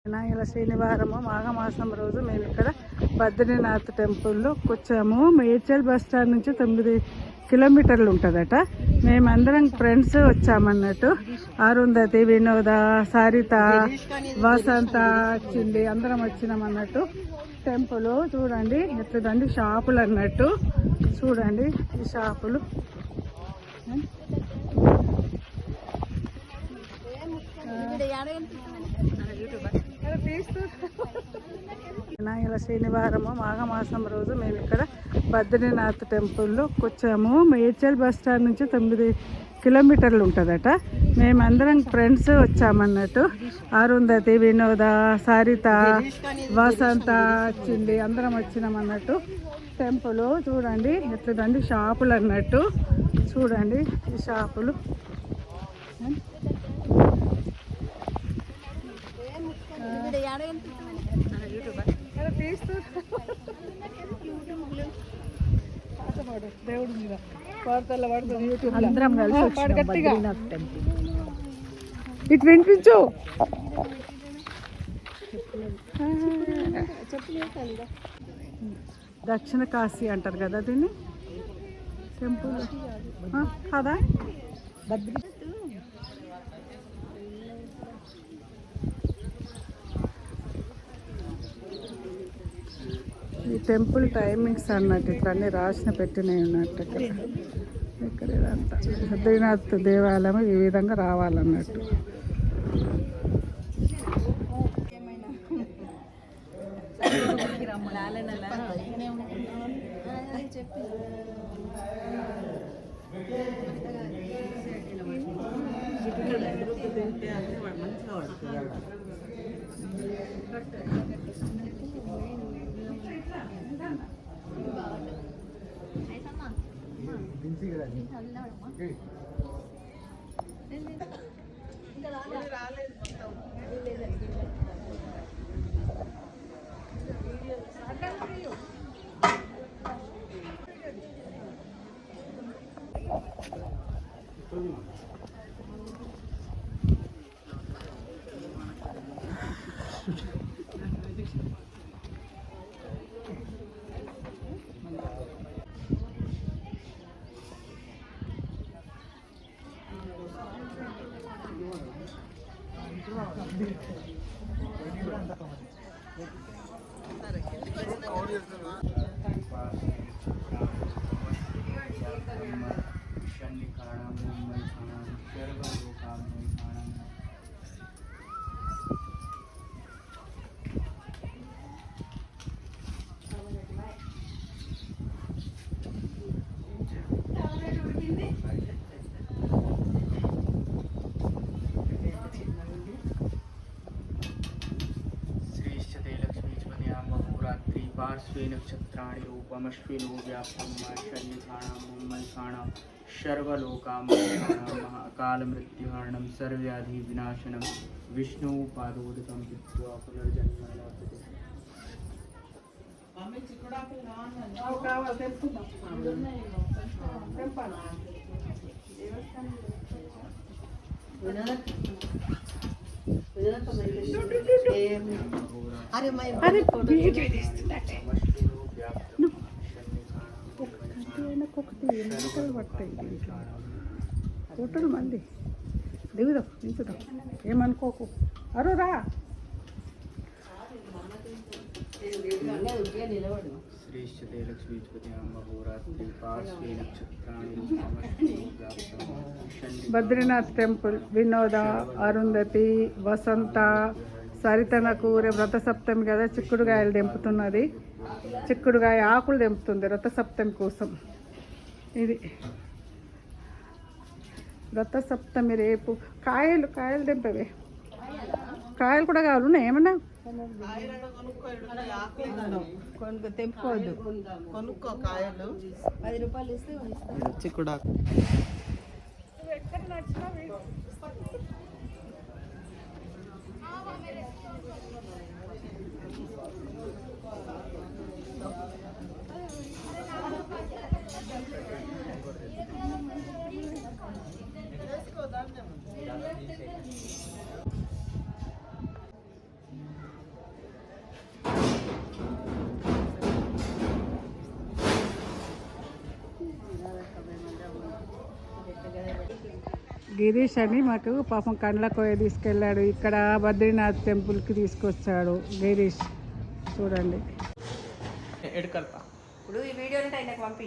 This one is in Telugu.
ఇలా శనివారము మాఘమాసం రోజు మేము ఇక్కడ బద్రీనాథ్ టెంపుల్లో వచ్చాము. మేడ్చల్ బస్ స్టాండ్ నుంచి 9 కిలోమీటర్లు ఉంటుందట. మేమందరం ఫ్రెండ్స్ వచ్చామన్నట్టు. అరుంధతి, వినోద, సారిత, వసంత, చిండి అందరం వచ్చినామన్నట్టు. టెంపుల్ చూడండి ఎట్లుదండి, షాపులు అన్నట్టు. చూడండి ఈ షాపులు. ఇలా శనివారము మాఘమాసం రోజు మేము ఇక్కడ బద్రీనాథ్ టెంపుల్లో వచ్చాము. మేడ్చల్ బస్ స్టాండ్ నుంచి 9 కిలోమీటర్లు ఉంటుందట. మేమందరం ఫ్రెండ్స్ వచ్చామన్నట్టు. అరుంధతి, వినోద, సారిత, వసంత, చిండి అందరం వచ్చినామన్నట్టు. టెంపుల్ చూడండి ఎట్లుదండి, షాపులు అన్నట్టు. చూడండి ఈ షాపులు. దేవుడి మీద వార్తల్లో పడుతుంది యూట్యూబ్. అందరం గట్టిగా ఇటు వినిపించు. దక్షిణ కాశీ అంటారు కదా దీన్ని, టెంపుల్ కదా. ఈ టెంపుల్ టైమింగ్స్ అన్నట్టు ఇక్కడ అన్నీ రాసిన పెట్టినవి ఉన్నట్టు. ఇక్కడ ఇదంతా బద్రీనాథ్ దేవాలయం ఈ విధంగా రావాలన్నట్టు. पार्श्वे नक्षत्राणि रूपमश्विनो व्याप्तं शल्यखाणां मुम्मल्खाणां सर्वलोकामयखाणां महाकालमृत्युहरणं सर्वव्याधिविनाशनं विष्णु पादोदकं पित्वा पुनर्जन्म लभते. అరే ఫోటోలు మళ్ళీ దిగుదాం, దించుదాం, ఏమనుకోకు. అరు రా. श्रीश्चते लक्ष्मीपत्यां महोरात्रि पार्श्वे नक्षत्राणि బద్రీనాథ్ టెంపుల్. వినోద, అరుంధతి, వసంత, సరితనకు రేపు రథ సప్తమి కదా, చిక్కుడుగాయలు తెంపుతున్నది. చిక్కుడుగాయ ఆకులు తెంపుతుంది రథ సప్తమి కోసం. ఇది రథ సప్తమి రేపు. కాయలు తెంపవే. కాయలు కూడా కావాలి ఏమన్నా తెంపుకోవద్దు. కొనుక్కో కాయలు 10 రూపాయలు ఇస్తే చిక్కుడా. ఎక్కడ నచ్చినా గిరీష్ అని మాకు పాపం కండ్ల కోయ తీసుకెళ్ళాడు. ఇక్కడ బద్రీనాథ్ టెంపుల్కి తీసుకొచ్చాడు గిరీష్. చూడండి ఎడ్ కల్పా ఇప్పుడు ఈ వీడియోని ఆయనకు పంపి